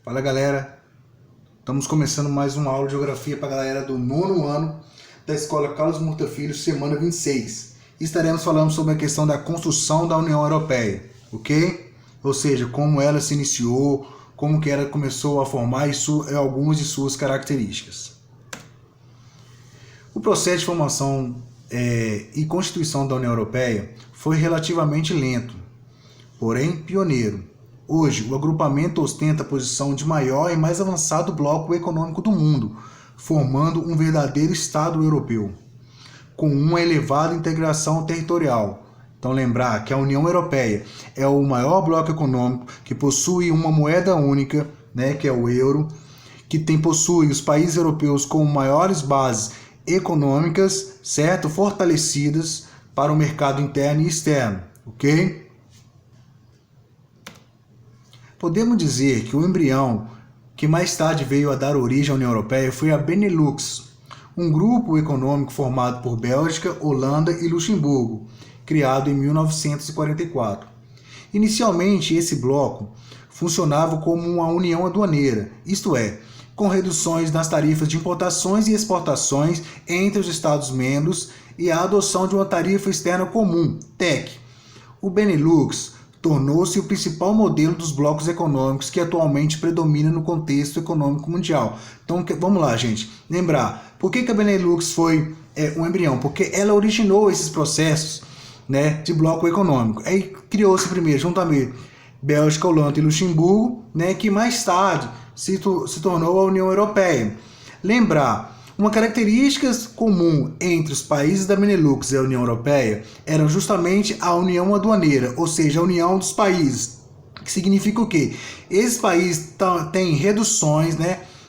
Fala galera, estamos começando mais uma aula de geografia para a galera do 9º ano da Escola Carlos Murta Filho, semana 26. Estaremos falando sobre a questão da construção da União Europeia, ok? Ou seja, como ela se iniciou, como que ela começou a formar e algumas de suas características. O processo de formação e constituição da União Europeia foi relativamente lento, porém pioneiro. Hoje, o agrupamento ostenta a posição de maior e mais avançado bloco econômico do mundo, formando um verdadeiro Estado europeu, com uma elevada integração territorial. Então, lembrar que a União Europeia é o maior bloco econômico que possui uma moeda única, que é o euro, que possui os países europeus com maiores bases econômicas, certo? Fortalecidas para o mercado interno e externo, ok? Podemos dizer que o embrião que mais tarde veio a dar origem à União Europeia foi a Benelux, um grupo econômico formado por Bélgica, Holanda e Luxemburgo, criado em 1944. Inicialmente, esse bloco funcionava como uma união aduaneira, isto é, com reduções nas tarifas de importações e exportações entre os Estados-membros e a adoção de uma tarifa externa comum, TEC. O Benelux tornou-se o principal modelo dos blocos econômicos que atualmente predomina no contexto econômico mundial. Então, vamos lá, gente. Lembrar, por que a Benelux foi um embrião? Porque ela originou esses processos, de bloco econômico. Aí criou-se primeiro, juntamente, Bélgica, Holanda e Luxemburgo, que mais tarde se tornou a União Europeia. Lembrar, uma característica comum entre os países da Benelux e a União Europeia era justamente a união aduaneira, ou seja, a união dos países. Que significa o quê? Esses países têm reduções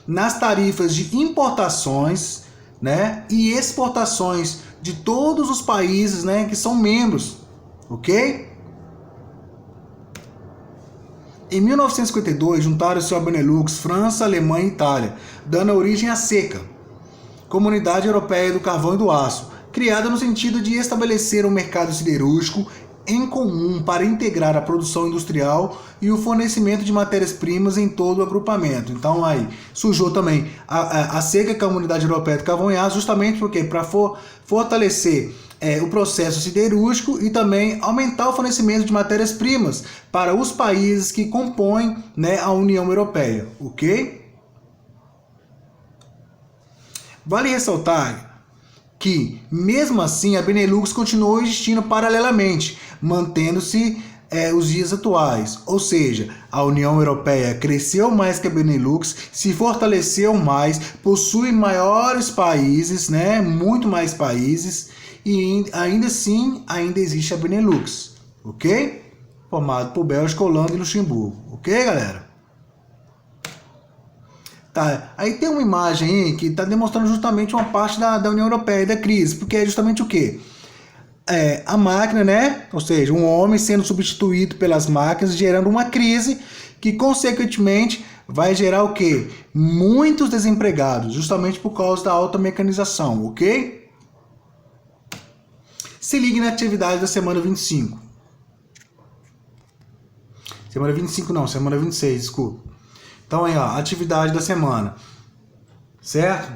nas tarifas de importações e exportações de todos os países que são membros, ok? Em 1952, juntaram-se à Benelux França, Alemanha e Itália, dando origem à CECA, Comunidade Europeia do Carvão e do Aço, criada no sentido de estabelecer um mercado siderúrgico em comum para integrar a produção industrial e o fornecimento de matérias-primas em todo o agrupamento. Então aí surgiu também a CECA, Comunidade Europeia do Carvão e Aço, justamente porque para fortalecer o processo siderúrgico e também aumentar o fornecimento de matérias-primas para os países que compõem a União Europeia, ok? Vale ressaltar que, mesmo assim, a Benelux continuou existindo paralelamente, mantendo-se os dias atuais. Ou seja, a União Europeia cresceu mais que a Benelux, se fortaleceu mais, possui maiores países, muito mais países, e ainda assim, ainda existe a Benelux, ok? Formado por Bélgica, Holanda e Luxemburgo, ok, galera? Tá, aí tem uma imagem aí que está demonstrando justamente uma parte da União Europeia, da crise, porque é justamente o quê? A máquina, ou seja, um homem sendo substituído pelas máquinas, gerando uma crise que, consequentemente, vai gerar o quê? Muitos desempregados, justamente por causa da alta mecanização, ok? Se ligue na atividade da semana 25. Semana 25 não, semana 26, desculpa. Então aí, ó, atividade da semana, certo?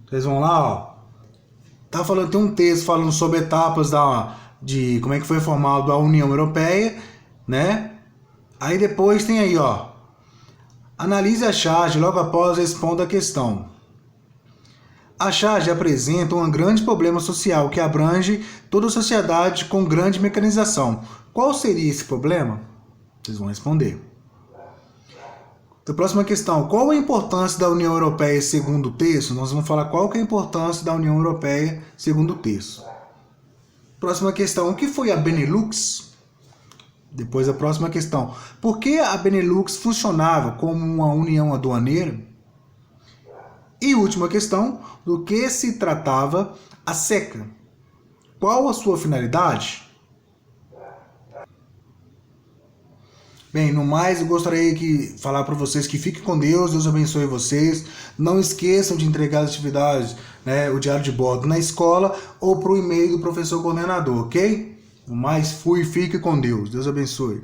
Vocês vão lá, ó. Tem um texto falando sobre etapas de como é que foi formado a União Europeia, Aí depois tem aí, ó. Analise a charge, logo após responda a questão. A charge apresenta um grande problema social que abrange toda a sociedade com grande mecanização. Qual seria esse problema? Vocês vão responder. A próxima questão, qual a importância da União Europeia segundo o texto? Nós vamos falar qual que é a importância da União Europeia segundo o texto. Próxima questão, o que foi a Benelux? Depois a próxima questão, por que a Benelux funcionava como uma união aduaneira? E última questão, do que se tratava a CECA? Qual a sua finalidade? Bem, no mais, eu gostaria de falar para vocês que fiquem com Deus, Deus abençoe vocês. Não esqueçam de entregar as atividades, o diário de bordo na escola ou para o e-mail do professor coordenador, ok? No mais, fique com Deus, Deus abençoe.